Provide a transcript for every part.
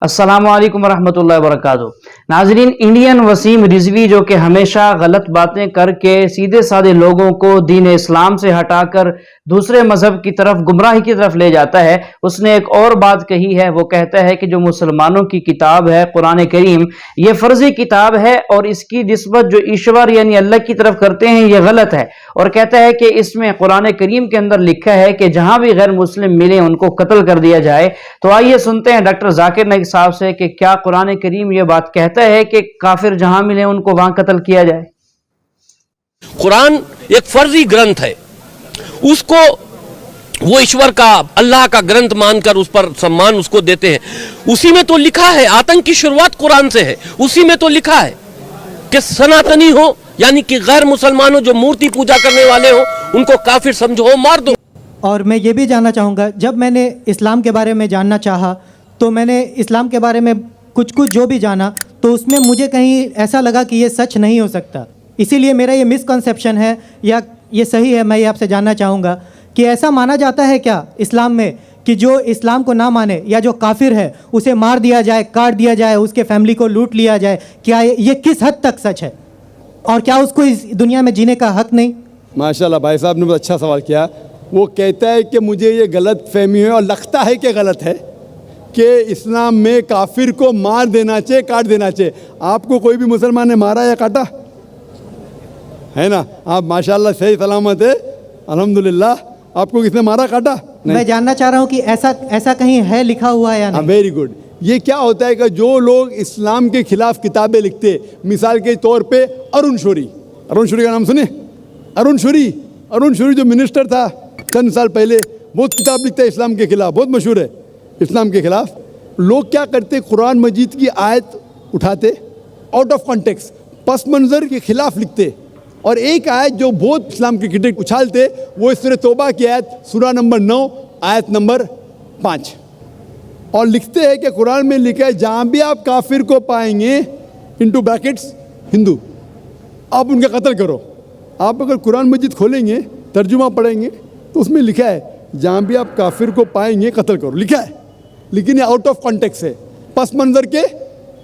अस्सलामु अलैकुम वरहमतुल्लाहि वबरकातुहू। नाजरीन, इंडियन वसीम रिजवी जो कि हमेशा गलत बातें करके सीधे साधे लोगों को दीन इस्लाम से हटाकर दूसरे मजहब की तरफ, गुमराही की तरफ ले जाता है, उसने एक और बात कही है। वो कहता है कि जो मुसलमानों की किताब है कुरान करीम, ये फर्जी किताब है और इसकी निस्बत जो ईश्वर यानी अल्लाह की तरफ करते हैं ये गलत है। और कहता है कि इसमें कुरान करीम के अंदर लिखा है कि जहां भी गैर मुस्लिम मिले उनको कत्ल कर दिया जाए। तो आइए सुनते हैं डॉक्टर जाकिर नाइक साहब से कि क्या कुरान करीम ये बात कहता है कि काफिर जहां मिले उनको वहां कत्ल किया जाए। कुरान एक फर्जी ग्रंथ है, उसको वो ईश्वर का, अल्लाह का ग्रंथ मानकर उस पर सम्मान उसको देते हैं। उसी में तो लिखा है, आतंक की शुरुआत कुरान से है। उसी में तो लिखा है कि सनातनी हो यानी कि गैर मुसलमानों जो मूर्ति पूजा करने वाले हो उनको काफिर समझो, मार दो। और मैं ये भी जानना चाहूँगा, जब मैंने इस्लाम के बारे में जानना चाहा तो मैंने इस्लाम के बारे में कुछ जो भी जाना तो उसमें मुझे कहीं ऐसा लगा कि ये सच नहीं हो सकता। इसीलिए मेरा ये मिसकंसेप्शन है या ये सही है, मैं ये आपसे जानना चाहूँगा कि ऐसा माना जाता है क्या इस्लाम में कि जो इस्लाम को ना माने या जो काफिर है उसे मार दिया जाए, काट दिया जाए, उसके फैमिली को लूट लिया जाए? क्या ये किस हद तक सच है और क्या उसको इस दुनिया में जीने का हक नहीं? माशाल्लाह भाई साहब ने बहुत अच्छा सवाल किया। वो कहता है कि मुझे ये गलत फहमी है और लगता है कि गलत है कि इस्लाम में काफिर को मार देना चाहिए, काट देना चाहिए। आपको कोई भी मुसलमान ने मारा या काटा है ना? आप माशाल्लाह सही सलामत है, अल्हम्दुलिल्लाह। आपको किसने मारा, काटा? नहीं। मैं जानना चाह रहा हूँ कि ऐसा कहीं है लिखा हुआ है या नहीं? Very good. ये क्या होता है कि जो लोग इस्लाम के खिलाफ किताबें लिखते, मिसाल के तौर पे अरुण शौरी का नाम सुने? अरुण शौरी जो मिनिस्टर था चंद साल पहले, बहुत किताब लिखता है इस्लाम के खिलाफ, बहुत मशहूर है इस्लाम के खिलाफ। लोग क्या करते, कुरान मजीद की आयत उठाते, आउट ऑफ कॉन्टेक्स्ट, पस मंज़र के खिलाफ लिखते, और एक आयत जो बहुत इस्लाम के क्रिटिक उछालते वो सूरह तौबा की आयत, सूरा नंबर 9 आयत नंबर 5, और लिखते हैं कि कुरान में लिखा है जहाँ भी आप काफिर को पाएंगे, इनटू ब्रैकेट्स हिंदू, आप उनका कत्ल करो। आप अगर कुरान मजीद खोलेंगे, तर्जुमा पढ़ेंगे तो उसमें लिखा है जहाँ भी आप काफिर को पाएंगे कत्ल करो, लिखा है। लेकिन ये आउट ऑफ कॉन्टेक्स्ट है, पस मंज़र के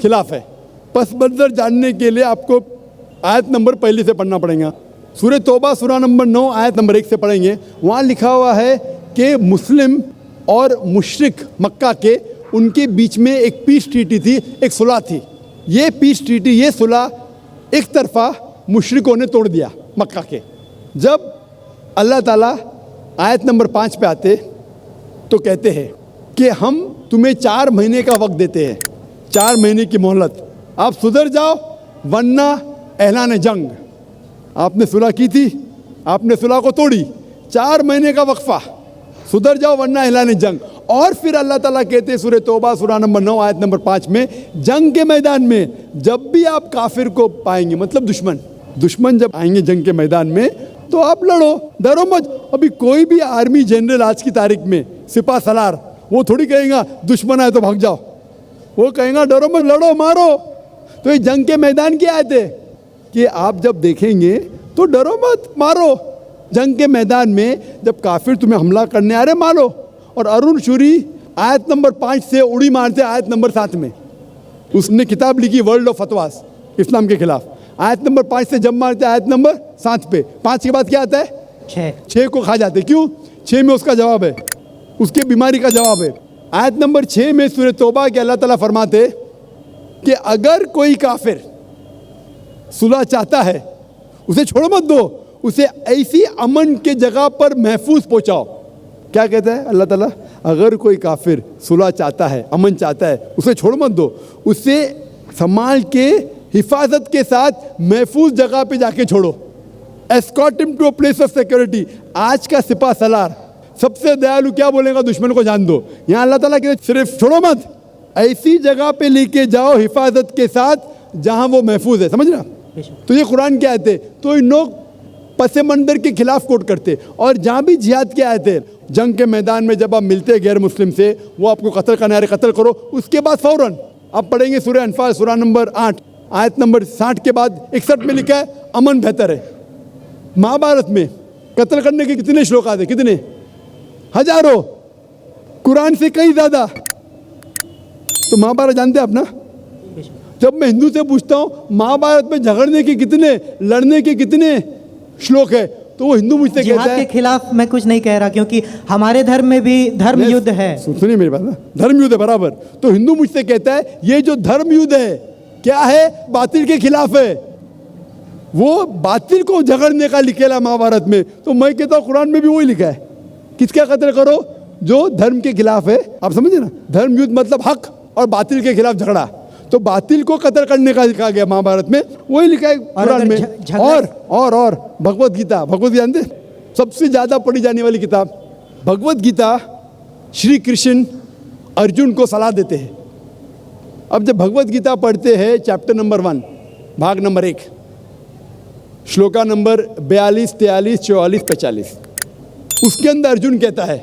खिलाफ है। पस मंज़र जानने के लिए आपको आयत नंबर पहले से पढ़ना पड़ेगा। सूरह तौबा सूरा नंबर 9 आयत नंबर 1 से पढ़ेंगे। वहाँ लिखा हुआ है कि मुस्लिम और मुशरिक मक्का के, उनके बीच में एक पीस ट्रीटी थी, एक सुलह थी। ये पीस ट्रीटी, ये सुलह एक तरफा मुशरिकों ने तोड़ दिया मक्का के। जब अल्लाह ताला आयत नंबर 5 पे आते तो कहते हैं कि हम तुम्हें 4 महीने का वक्त देते हैं, 4 महीने की मोहलत, आप सुधर जाओ वरना ऐलान जंग। आपने सुलह की थी, आपने सुलह को तोड़ी, 4 महीने का वक्फा, सुधर जाओ वरना ऐलान जंग। और फिर अल्लाह ताला कहते हैं सूरह तौबा सूरा नंबर 9 आयत नंबर 5 में, जंग के मैदान में जब भी आप काफिर को पाएंगे, मतलब दुश्मन जब आएंगे जंग के मैदान में तो आप लड़ो, डरो मत। अभी कोई भी आर्मी जनरल आज की तारीख में, सिपा सलार, वो थोड़ी कहेगा दुश्मन आए तो भाग जाओ, वो कहेगा डरो मत, लड़ो, मारो। तो ये जंग के मैदान की आयत है कि आप जब देखेंगे तो डरो मत, मारो। जंग के मैदान में जब काफिर तुम्हें हमला करने आ रहे, मारो। और अरुण शौरी आयत नंबर 5 से उड़ी मारते आयत नंबर 7 में, उसने किताब लिखी वर्ल्ड ऑफ फतवास इस्लाम के खिलाफ। आयत नंबर 5 से जब मारते आयत नंबर 7 पे, 5 के बाद क्या आता है? 6 को खा जाते। क्यों? 6 में उसका जवाब है, उसके बीमारी का जवाब है। आयत नंबर 6 में सूरह तौबा के अल्लाह ताला फरमाते कि अगर कोई काफिर सुलह चाहता है उसे छोड़ मत दो, उसे ऐसी अमन के जगह पर महफूज पहुंचाओ। क्या कहता है अल्लाह ताला? अगर कोई काफिर सुलह चाहता है, अमन चाहता है, उसे छोड़ मत दो, उसे संभाल के हिफाजत के साथ महफूज जगह पे जाके छोड़ो। Escort him to a place of security. आज का सिपा सलार सबसे दयालु क्या बोलेगा? दुश्मन को जान दो। यहाँ अल्लाह ताला कहते सिर्फ छोड़ो मत, ऐसी जगह पे लेके जाओ हिफाजत के साथ जहां वो महफूज है। समझ रहा? तो ये कुरान की आयत है। तो इन लोग पसे मंदर के खिलाफ कोट करते, और जहाँ भी जिहाद की आयत है, जंग के मैदान में जब आप मिलते गैर मुस्लिम से, वो आपको कत्ल करना है, कत्ल करो। उसके बाद फौरन आप पढ़ेंगे सूरह अनफाल सूरा नंबर 8 आयत नंबर 60 के बाद 61 में लिखा है अमन बेहतर है। महाभारत में कत्ल करने के कितने श्लोक आते? कितने? हजारों, कुरान से कई ज़्यादा। तो महाभारत जानते हैं आप ना? जब मैं हिंदू से पूछता हूँ महाभारत में झगड़ने के कितने, लड़ने के कितने श्लोक है, तो वो हिंदू मुझसे कहता जिहाद के है, खिलाफ मैं कुछ नहीं कह रहा, क्योंकि हमारे धर्म में भी धर्म युद्ध है। सुनिए मेरी बात ना, धर्म युद्ध है बराबर। तो हिंदू मुझसे कहता है ये जो धर्म युद्ध है क्या है, बातिल के खिलाफ है, वो बातिल को झगड़ने का लिखेला महाभारत में। तो मैं कहता हूँ कुरान में भी वही लिखा है, किसका कत्ल करो, जो धर्म के खिलाफ है। आप समझे ना, धर्म युद्ध मतलब हक और बातिल के खिलाफ झगड़ा। तो बातिल को कत्ल करने का लिखा गया महाभारत में, वही लिखा है कुरान में। और भगवत गीता, भगवत गीता जानते, सबसे ज्यादा पढ़ी जाने वाली किताब भगवत गीता। श्री कृष्ण अर्जुन को सलाह देते हैं। अब जब भगवत गीता पढ़ते हैं, चैप्टर नंबर 1 भाग नंबर 1 श्लोका नंबर 42, 43, 44, 45, उसके अंदर अर्जुन कहता है,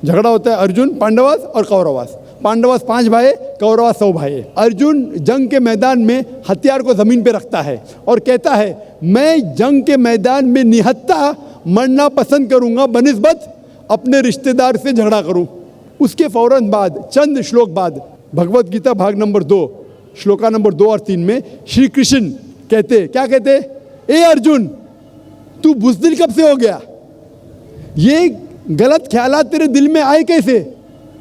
झगड़ा होता है अर्जुन पांडवास और कौरवास। पांडवास 5 भाई, कौरवास 100 भाई। अर्जुन जंग के मैदान में हथियार को जमीन पे रखता है और कहता है मैं जंग के मैदान में निहत्था मरना पसंद करूंगा बनिस्बत अपने रिश्तेदार से झगड़ा करूं। उसके फौरन बाद, चंद श्लोक बाद, भगवत गीता भाग नंबर 2 श्लोका नंबर 2 और 3 में श्री कृष्ण कहते, क्या कहते, ए अर्जुन तू बुज़दिल कब से हो गया, ये गलत ख्यालात तेरे दिल में आए कैसे,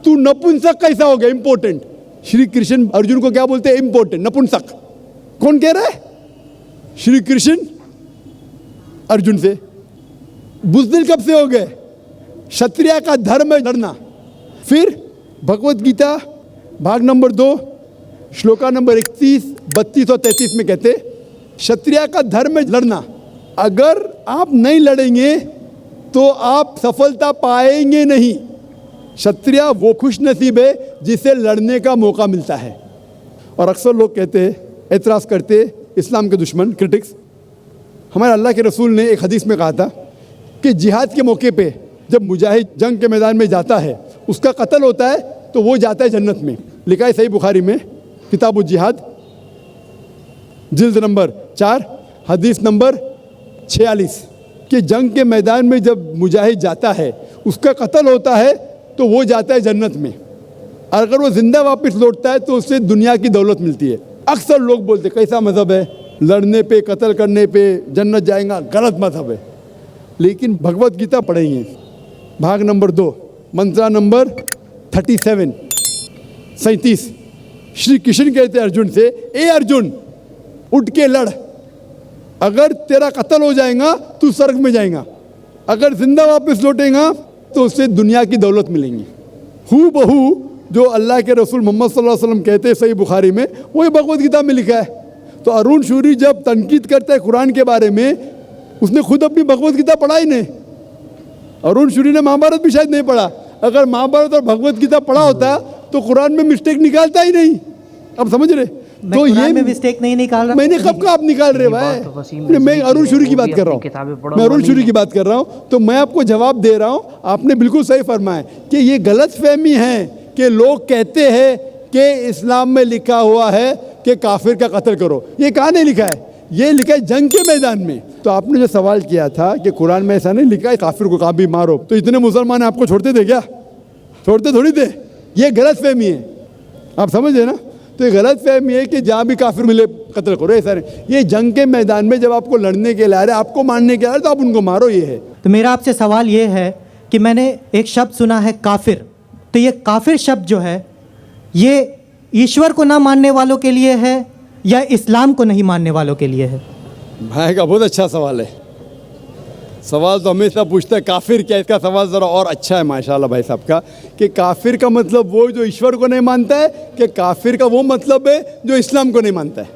तू नपुंसक कैसा हो गया। इंपॉर्टेंट, श्री कृष्ण अर्जुन को क्या बोलते हैं, इंपॉर्टेंट, नपुंसक। कौन कह रहा है, श्री कृष्ण अर्जुन से। बुज़दिल कब से हो गए, क्षत्रिय का धर्म है लड़ना। फिर भगवत गीता भाग नंबर 2 श्लोका नंबर 31, 32 और 33 में कहते क्षत्रिय का धर्म है लड़ना। अगर आप नहीं लड़ेंगे तो आप सफलता पाएंगे नहीं। क्षत्रिय वो खुश नसीब है जिसे लड़ने का मौका मिलता है। और अक्सर लोग कहते हैं, एतराज़ करते, इस्लाम के दुश्मन, क्रिटिक्स, हमारे अल्लाह के रसूल ने एक हदीस में कहा था कि जिहाद के मौके पे जब मुजाहिद जंग के मैदान में जाता है, उसका कत्ल होता है तो वो जाता है जन्नत में। लिखा है सही बुखारी में, किताब जिहाद, जिल्द नंबर 4, हदीस नंबर 46, कि जंग के मैदान में जब मुजाहिद जाता है, उसका कत्ल होता है तो वो जाता है जन्नत में। अगर वो जिंदा वापस लौटता है तो उससे दुनिया की दौलत मिलती है। अक्सर लोग बोलते कैसा मज़हब है, लड़ने पे, कत्ल करने पे जन्नत जाएगा, गलत मज़हब है। लेकिन भगवत गीता पढ़ेंगे भाग नंबर 2 मंत्रा नंबर 37, 37, श्री कृष्ण कहते हैं अर्जुन से, ए अर्जुन उठ के लड़, अगर तेरा कत्ल हो जाएगा तू स्वर्ग में जाएगा, अगर जिंदा वापस लौटेगा तो उससे दुनिया की दौलत मिलेंगी। हू बहू जो अल्लाह के रसूल मोहम्मद सल्लल्लाहु अलैहि वसल्लम कहते हैं सही बुखारी में, वही भगवत गीता में लिखा है। तो अरुण शूरी जब तनकीद करता है कुरान के बारे में, उसने खुद अपनी भगवत गीता पढ़ा ही नहीं। अरुण शूरी ने महाभारत भी शायद नहीं पढ़ा। अगर महाभारत और भगवत गीता पढ़ा होता तो कुरान में मिस्टेक निकालता ही नहीं। अब समझ रहे, तो ये में मिस्टेक नहीं निकाल रहा, मैंने कब का आप निकाल रहे भाई, मैं अरुण शूरी की बात कर रहा हूँ, मैं अरुण शूरी की बात कर रहा हूँ। तो मैं आपको जवाब दे रहा हूँ, आपने बिल्कुल सही फरमाया कि ये गलत फहमी है कि लोग कहते हैं कि इस्लाम में लिखा हुआ है कि काफिर का कत्ल करो। ये कहाँ नहीं लिखा है, ये लिखा है जंग के मैदान में। तो आपने जो सवाल किया था कि कुरान में ऐसा नहीं लिखा है काफिर को कभी मारो, तो इतने मुसलमान आपको छोड़ते थे क्या, छोड़ते थोड़ी थे। ये गलत फहमी है, आप समझे ना। तो ये गलत फहमी है कि जहाँ भी काफिर मिले कत्ल करो, ऐसा नहीं। ये जंग के मैदान में जब आपको लड़ने के लिए आ रहे, आपको मारने के आ रहे, तो आप उनको मारो, ये है। तो मेरा आपसे सवाल ये है कि मैंने एक शब्द सुना है काफिर, तो ये काफिर शब्द जो है ये ईश्वर को ना मानने वालों के लिए है या इस्लाम को नहीं मानने वालों के लिए है? भाई का बहुत अच्छा सवाल है। सवाल तो हमेशा पूछता है काफिर क्या, इसका सवाल ज़रा और अच्छा है माशाल्लाह भाई साहब का, कि काफिर का मतलब वो जो ईश्वर को नहीं मानता है, कि काफिर का वो मतलब है जो इस्लाम को नहीं मानता है।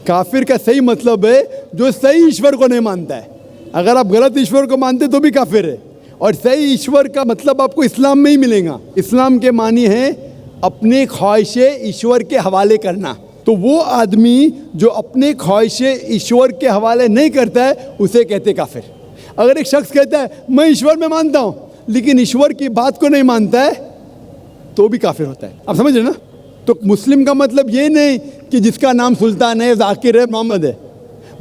काफिर का सही मतलब है जो सही ईश्वर को नहीं मानता है। अगर आप गलत ईश्वर को मानते तो भी काफिर है, और सही ईश्वर का मतलब आपको इस्लाम में ही मिलेगा। इस्लाम के मानी है अपनी ख्वाहिशें ईश्वर के हवाले करना। तो वो आदमी जो अपने ख्वाहिशें ईश्वर के हवाले नहीं करता है उसे कहते काफिर। अगर एक शख्स कहता है मैं ईश्वर में मानता हूँ लेकिन ईश्वर की बात को नहीं मानता है तो भी काफिर होता है। आप समझ रहे ना। तो मुस्लिम का मतलब ये नहीं कि जिसका नाम सुल्तान है, जाकिर है, मोहम्मद है।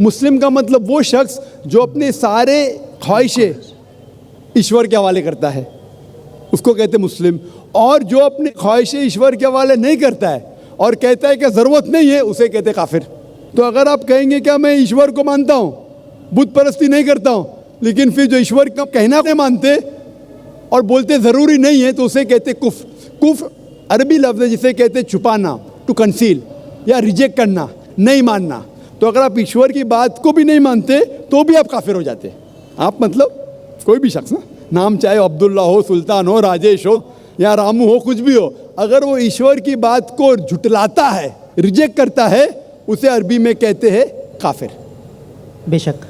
मुस्लिम का मतलब वो शख्स जो अपने सारे ख्वाहिशें ईश्वर के हवाले करता है, उसको कहते मुस्लिम। और जो अपने ख्वाहिश ईश्वर के हवाले नहीं करता है और कहता है कि ज़रूरत नहीं है, उसे कहते काफिर। तो अगर आप कहेंगे क्या मैं ईश्वर को मानता हूँ, बुत परस्ती नहीं करता हूँ, लेकिन फिर जो ईश्वर का कहना नहीं मानते और बोलते ज़रूरी नहीं है, तो उसे कहते कुफ। कुफ अरबी लफ्ज़ है जिसे कहते छुपाना, टू कंसील, या रिजेक्ट करना, नहीं मानना। तो अगर आप ईश्वर की बात को भी नहीं मानते तो भी आप काफिर हो जाते। आप मतलब कोई भी शख्स ना, नाम चाहे अब्दुल्ला हो, सुल्तान हो, राजेश हो या रामू हो, कुछ भी हो, अगर वो ईश्वर की बात को झुटलाता है, रिजेक्ट करता है, उसे अरबी में कहते हैं काफिर। बेशक